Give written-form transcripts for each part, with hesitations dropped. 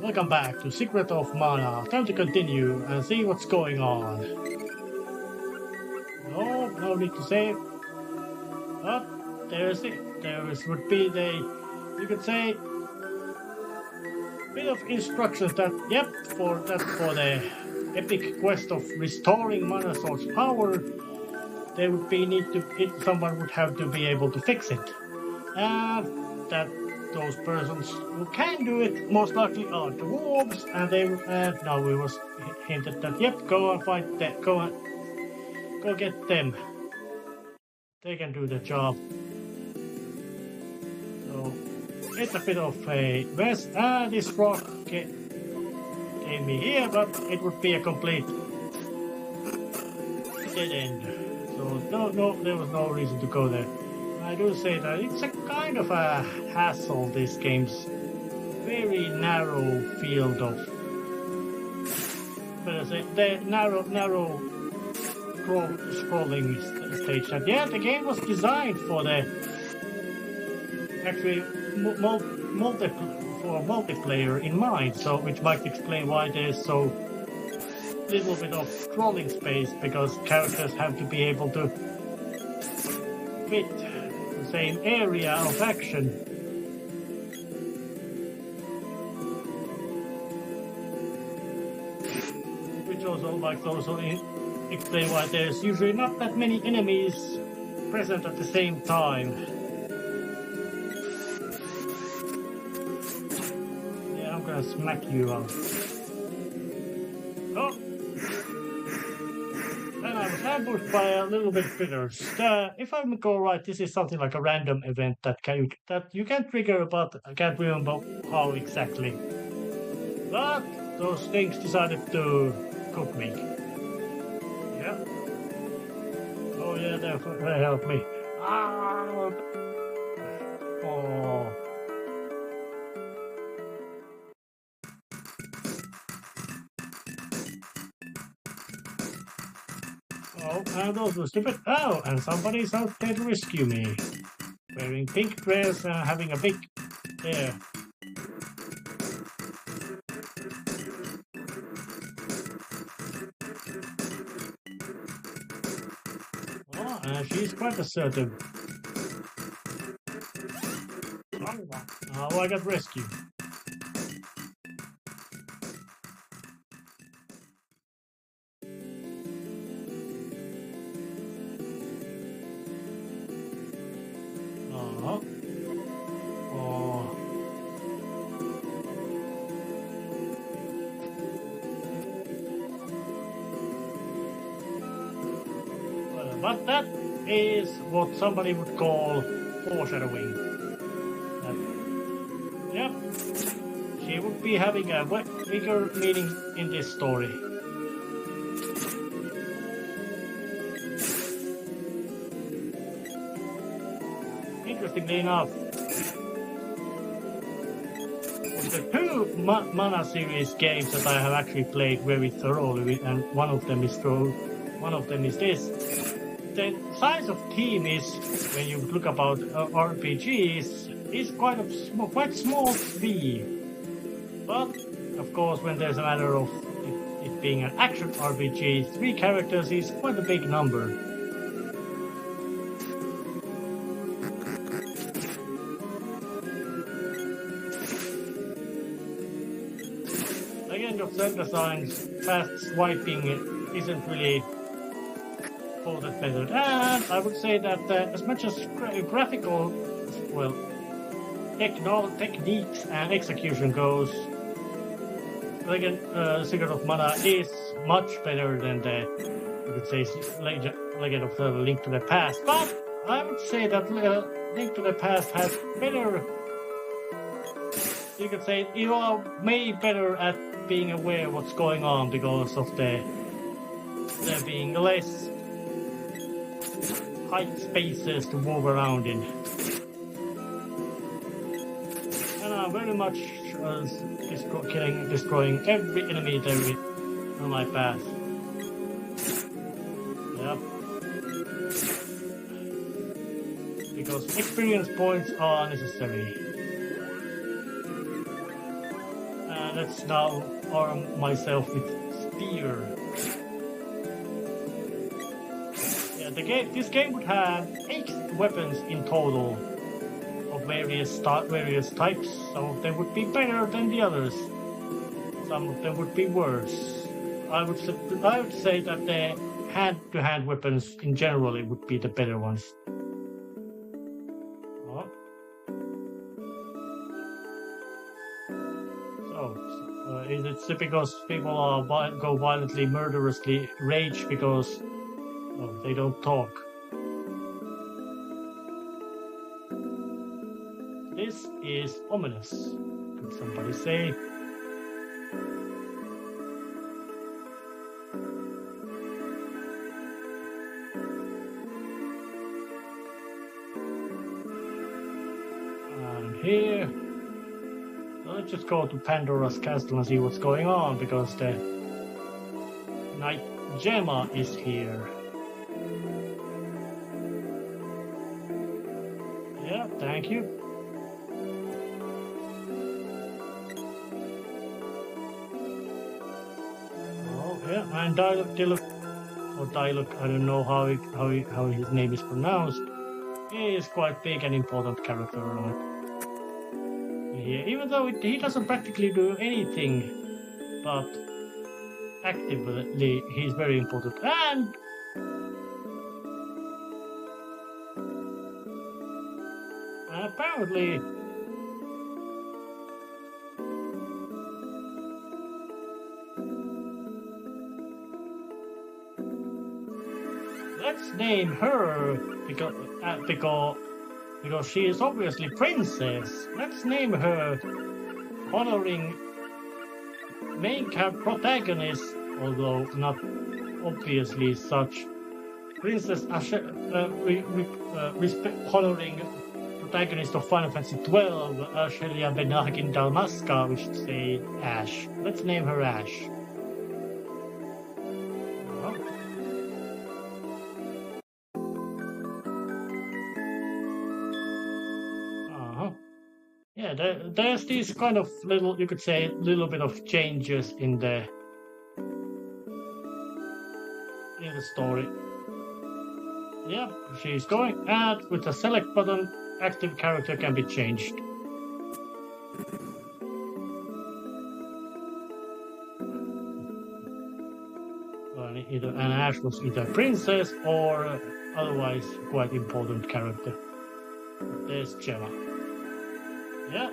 Welcome back to Secret of Mana. Time to continue and see what's going on. No need to save. But there would be you could say, bit of instructions that, for the epic quest of restoring Mana Sword's power, there would be someone would have to be able to fix it. And that those persons who can do it most likely are the wolves, and now we was hinted that go and fight them, go get them. They can do the job. So it's a bit of a mess, and this rock gave me here, but it would be a complete dead end. So no, there was no reason to go there. I do say that it's a kind of a hassle, this game's very narrow field of, the narrow scrolling stage. And the game was designed for the actually multiplayer in mind, so which might explain why there's so little bit of scrolling space, because characters have to be able to fit the same area of action. Which also explain why there's usually not that many enemies present at the same time. Yeah, I'm gonna smack you out. Oh! And I was ambushed by a little bit bitters. If I recall right, this is something like a random event that you can trigger, but I can't remember how exactly. But those things decided to cook me. Yeah. Oh yeah, they helped me. Ah! Oh. Oh, and those were stupid. Oh, and somebody's out there to rescue me. Wearing pink dress and having a big hair. Oh, and she's quite assertive. Oh, I got rescued. But that is what somebody would call foreshadowing. Yep, she would be having a bigger meaning in this story. Interestingly enough, the two Mana series games that I have actually played very thoroughly, and one of them is this. The size of team is, when you look about RPGs, is quite small to be. But of course, when there's a matter of it being an action RPG, 3 characters is quite a big number. Legend of Zelda signs, fast swiping isn't really all that better. And I would say that as much as graphical, techniques and execution goes, Secret of Mana is much better than you could say, Legend of Zelda: Link to the Past. But I would say that Link to the Past has better. You could say you are made better at being aware of what's going on because of there being less tight spaces to move around in. And I'm very much destroying every enemy there on my path. Yep. Because experience points are necessary. And let's now arm myself with spear. Yeah, this game would have 8 weapons in total of various types. Some of them would be better than the others. Some of them would be worse. I would say that the hand-to-hand weapons in general would be the better ones. Oh. So, is it because people go violently, murderously rage because they don't talk? This is ominous. Could somebody say? Here, let's just go to Pandora's Castle and see what's going on, because the Knight Gemma is here. Yeah, thank you. Oh yeah, and Diluc, I don't know how his name is pronounced. He is quite big and important character. Yeah, even though he doesn't practically do anything, but actively he's very important. And apparently let's name her because she is obviously princess. Let's name her honoring main protagonist, although not obviously such. Princess honoring protagonist of Final Fantasy XII, Ashelia Benagin Dalmasca, we should say Ash. Let's name her Ash. Yeah, there's these kind of little, you could say, little bit of changes in the story. Yeah, she's going, and with the select button, active character can be changed. And Ash was either princess or otherwise quite important character. There's Gemma. Yeah.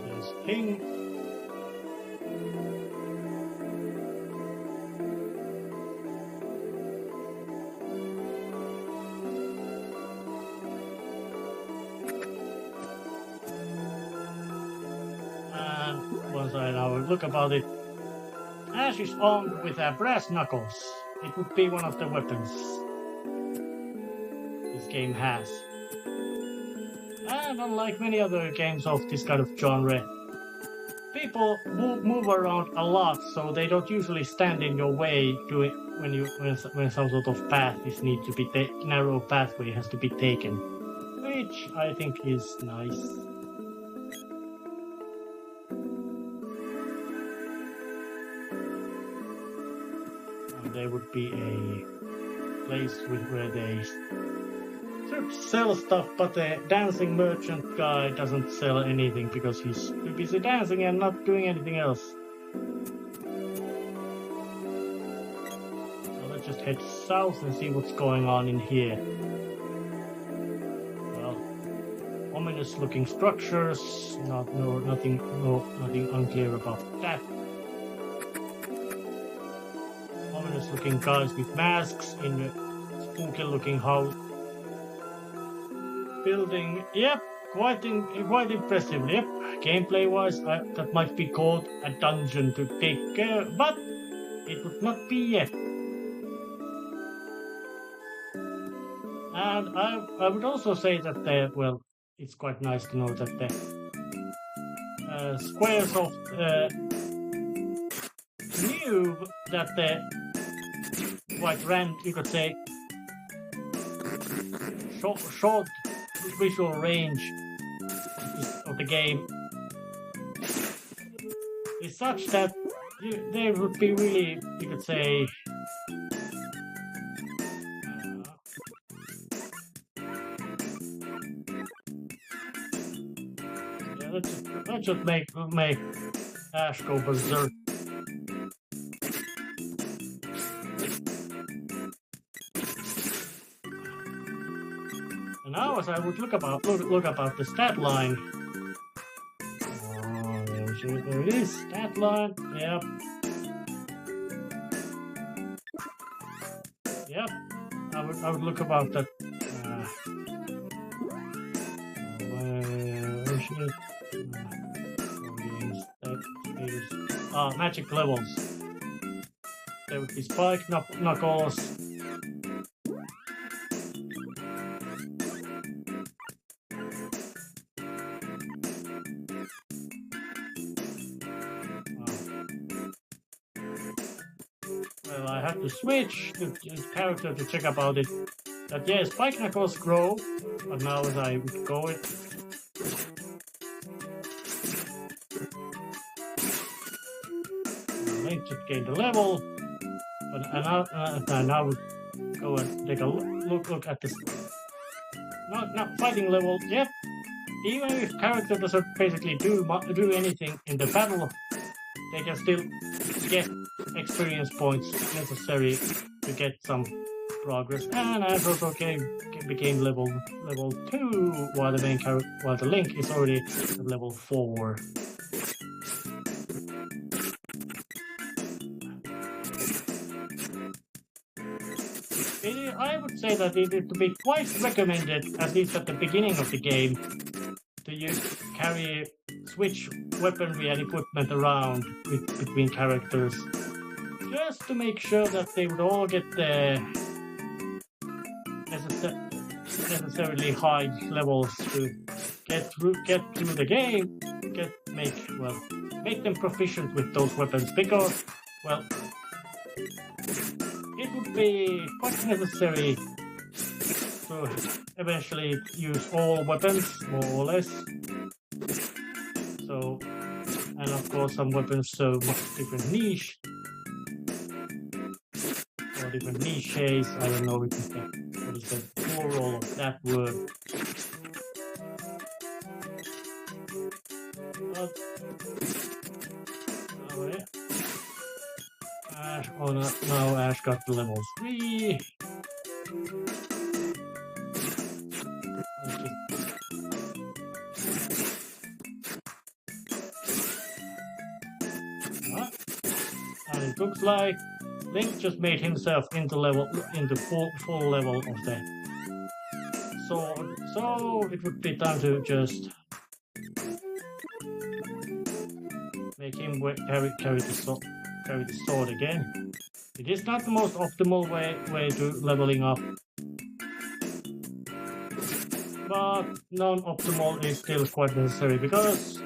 There's King. Once I now look about it, Ash is armed with her brass knuckles. It would be one of the weapons this game has. And unlike many other games of this kind of genre, people move around a lot, so they don't usually stand in your way when some sort of path is need to be narrow pathway has to be taken, which I think is nice. There would be a place where they sell stuff, but the dancing merchant guy doesn't sell anything because he's too busy dancing and not doing anything else. So let's just head south and see what's going on in here. Well, ominous looking structures, nothing unclear about that. Looking guys with masks in a spooky looking house building. Yep, quite impressive. Yep, gameplay wise that might be called a dungeon to take care, but it would not be yet. And I would also say that well, it's quite nice to know that the squares of knew that the quite you could say, short visual range of the game is such that there would be really, you could say, let's just make Ash go berserk. And now, as I would look about the stat line. There it is, stat line. Yep. Yep. I would look about that. Magic levels. There would be Spike, Knuckles. Well, I have to switch the character to check about it. But yeah, Spike Knuckles grow, but now as I would go it. Link just gained a level, but I now would go and take a look at this. Not fighting level. Yep. Even if character doesn't basically do anything in the battle, they can still get experience points necessary to get some progress. And I also became level 2, while the Link is already at level 4. I would say that it would be quite recommended, at least at the beginning of the game, to switch weaponry and equipment around between characters, just to make sure that they would all get the necessarily high levels to get through the game, make them proficient with those weapons, because, well, it would be quite necessary to eventually use all weapons, more or less. So, and of course some weapons serve different niche, or different niches. I don't know what is the plural of that word. But, oh yeah. Now Ash got to level 3. And it looks like Link just made himself into full level of the sword. So it would be time to just make him carry the sword again. It is not the most optimal way to leveling up, but non-optimal is still quite necessary because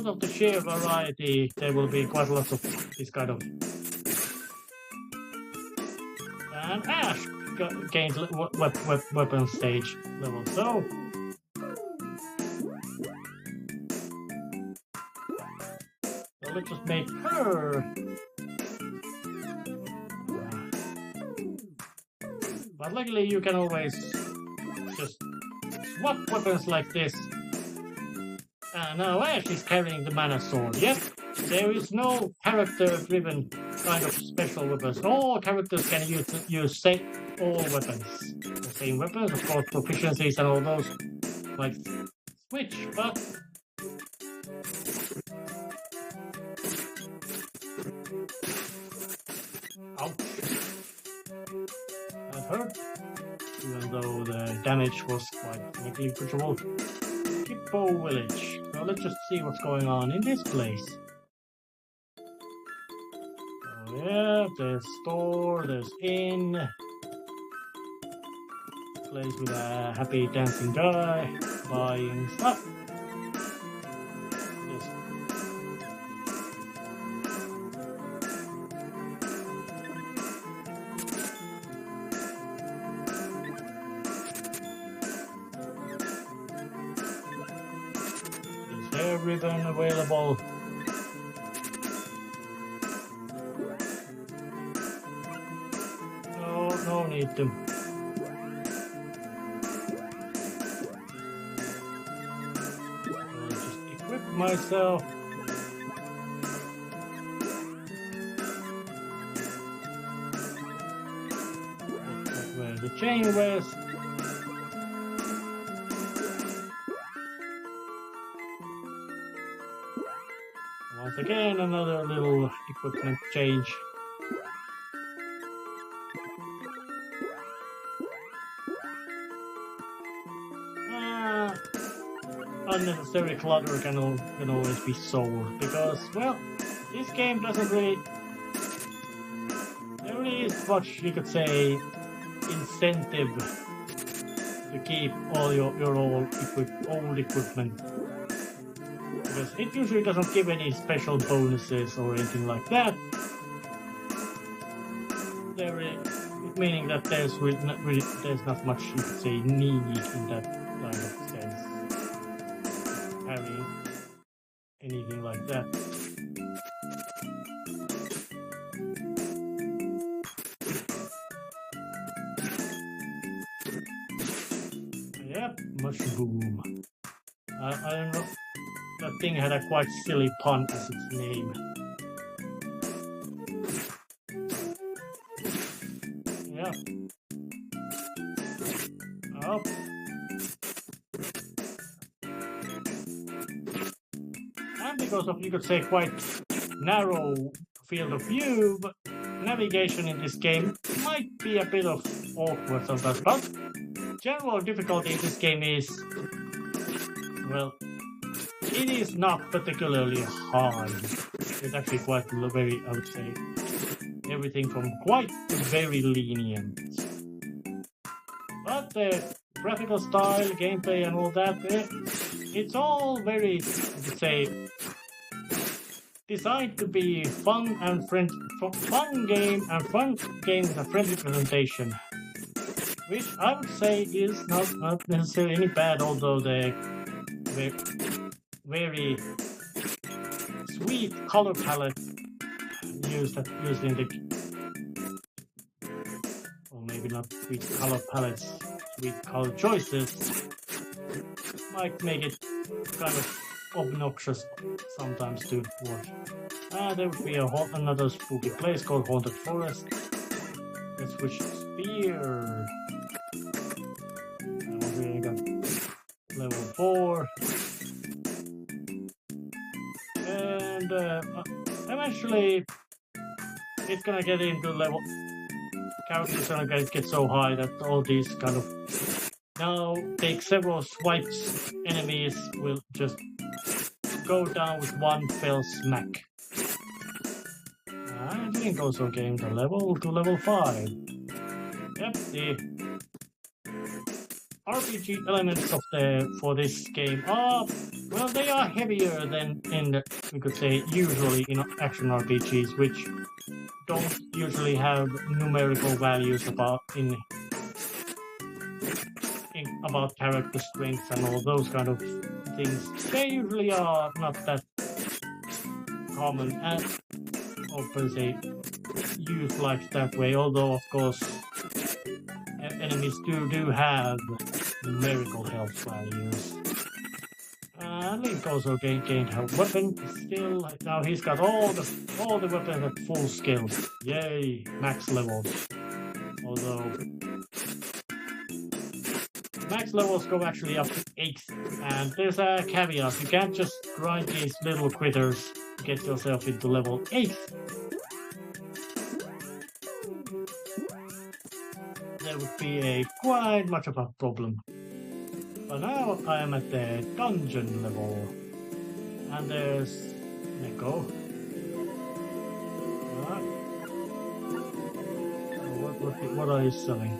of the sheer variety. There will be quite a lot of this kind of. And Ash gained weapon stage level, so. Let's just make her. But luckily you can always just swap weapons like this. And now Ash is carrying the mana sword. Yep, there is no character-driven kind of special weapons. All characters can use all weapons. The same weapons, of course, proficiencies and all those like switch, but. Ouch. That hurt, even though the damage was quite negligible. Hippo Village. So let's just see what's going on in this place. Oh yeah, there's store, there's inn. Place with a happy dancing guy buying stuff. ribbon available. No need to. I'll just equip myself. That's where the chain rests. Once again, another little equipment change. Unnecessary clutter can always be solved because, well, this game doesn't really. There really is much, you could say, incentive to keep all your old equipment. Because it usually doesn't give any special bonuses or anything like that. Meaning that there's not much, you could say, need in that kind of sense. Having anything like that. Yep, mushroom. I don't know. That thing had a quite silly pun as its name. Yep. Up. And because of, you could say, quite narrow field of view, but navigation in this game might be a bit of awkward sometimes. But general difficulty in this game is, well, it is not particularly hard. It's actually quite very, I would say, everything from quite to very lenient. But the graphical style, gameplay, and all that, it's all very, I would say, designed to be fun and fun game with a friendly presentation, which I would say is not necessarily any bad, although the very sweet color palette used in the, or maybe not sweet color palettes, sweet color choices might make it kind of obnoxious sometimes to watch. There would be another spooky place called Haunted Forest. Let's switch to Spear. We got level 4. And eventually it's gonna get into level. Characters are gonna get so high that all these kind of now take several swipes. Enemies will just go down with one fell smack. I think also gained a level to level 5. Yep, the RPG elements for this game are, well, they are heavier than we could say usually in action RPGs, which don't usually have numerical values about character strength and all those kind of things. They usually are not that common and per se used like that way, although of course enemies do have numerical health values. Link also gained her weapon still. Now he's got all the weapons at full skill. Yay, max levels. Although max levels go actually up to 8, and there's a caveat: you can't just grind these little critters to get yourself into level 8. There would be quite much of a problem. But now I am at the dungeon level, and there's Neko. What are you selling?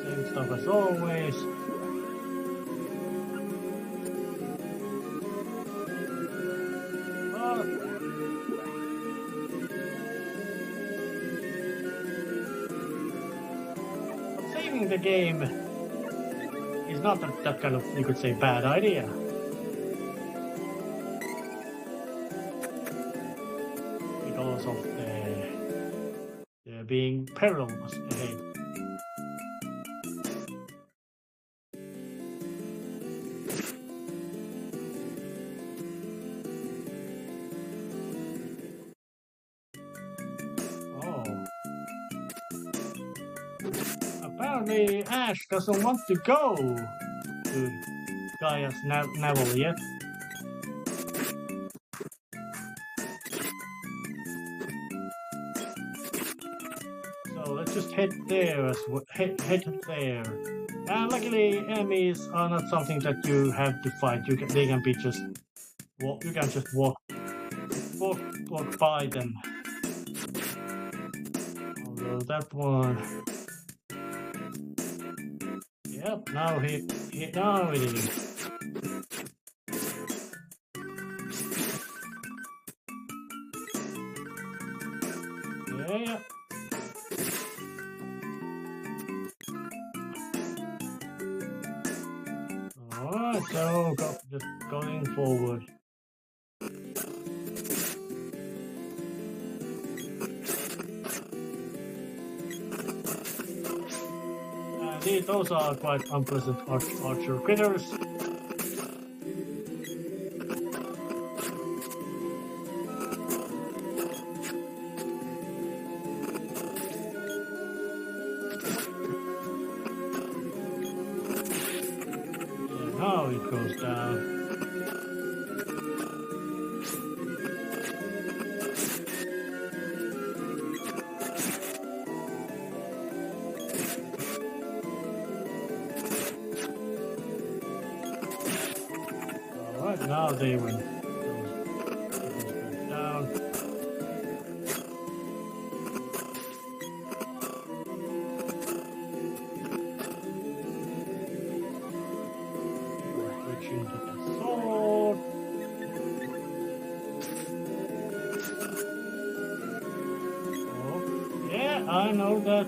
Same stuff as always. playing the game is not that kind of, you could say, bad idea. Because of there being perils ahead. Apparently Ash doesn't want to go to Gaia's navel yet. So let's just head there as well. Head there. And luckily enemies are not something that you have to fight. They can be just you can just walk by them. Although that one. Yep, now it is. Yeah. Alright, so just going forward. Those are quite unpleasant archer critters. And now it goes down. Now they went down. Switching to the sword. Oh, yeah, I know that.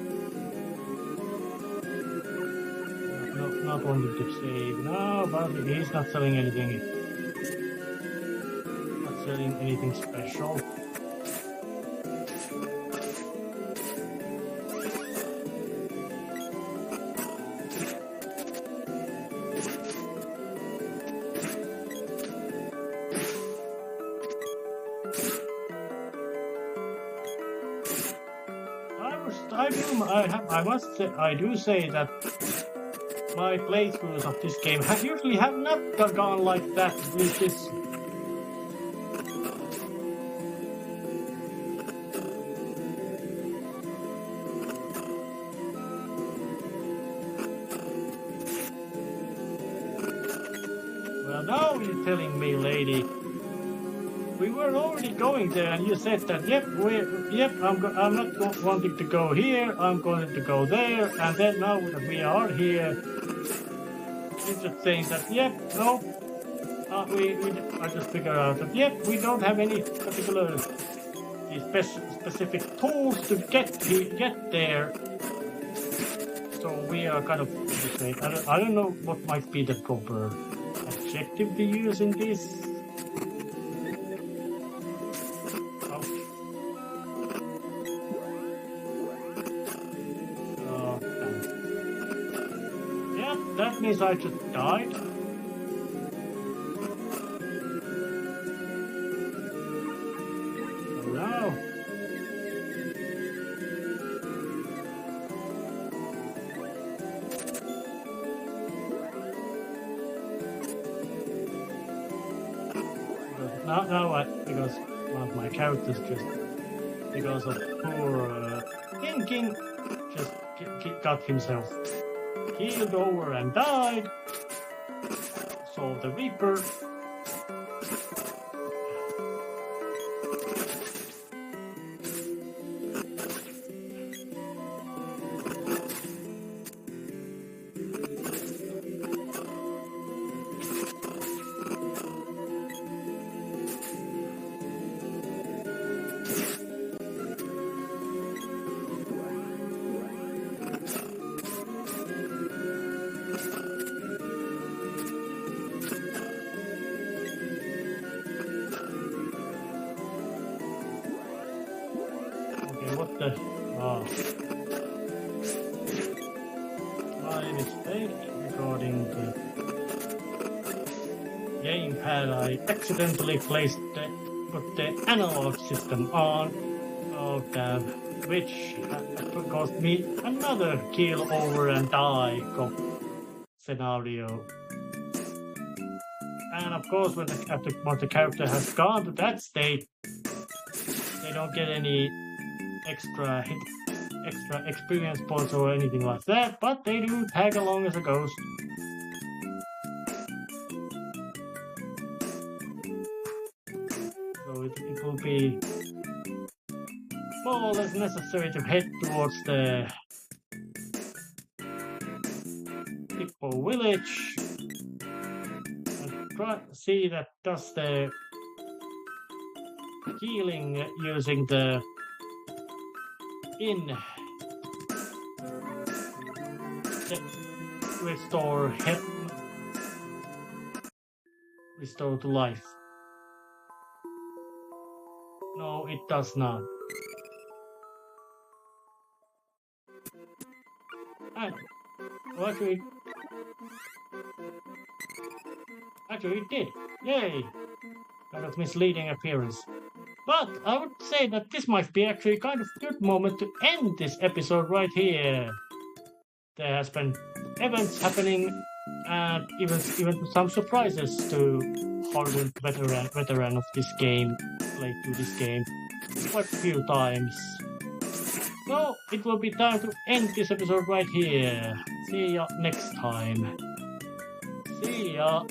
Not wanting to save now, but he's not selling anything. Selling anything special. I do say that my playthroughs of this game usually have not gone like that with this. Now you're telling me, lady, we were already going there, and you said that, I'm not wanting to go here, I'm going to go there, and then now that we are here, you're just saying that, I just figured out that, we don't have any particular specific tools to get there, so we are kind of, I don't know what might be the proper adjective to use in this. Yeah, that means I just died. So now. Because one of my characters just, because of poor thinking, just got himself healed over and died. So the Reaper. my mistake regarding the gamepad. I accidentally put the analog system on. Oh damn. Which caused me another kill over and die scenario. And of course, once the character has gone to that state, they don't get any extra experience points or anything like that, but they do tag along as a ghost. So it will be more or less necessary to head towards the Hippo village and try see that does the healing using the restore to life. No, it does not. Well, actually it did. Yay! Kind of misleading appearance. But I would say that this might be actually kind of good moment to end this episode right here. There has been events happening and even some surprises to hardened veteran of this game, played through this game quite a few times. So it will be time to end this episode right here. See ya next time. See ya.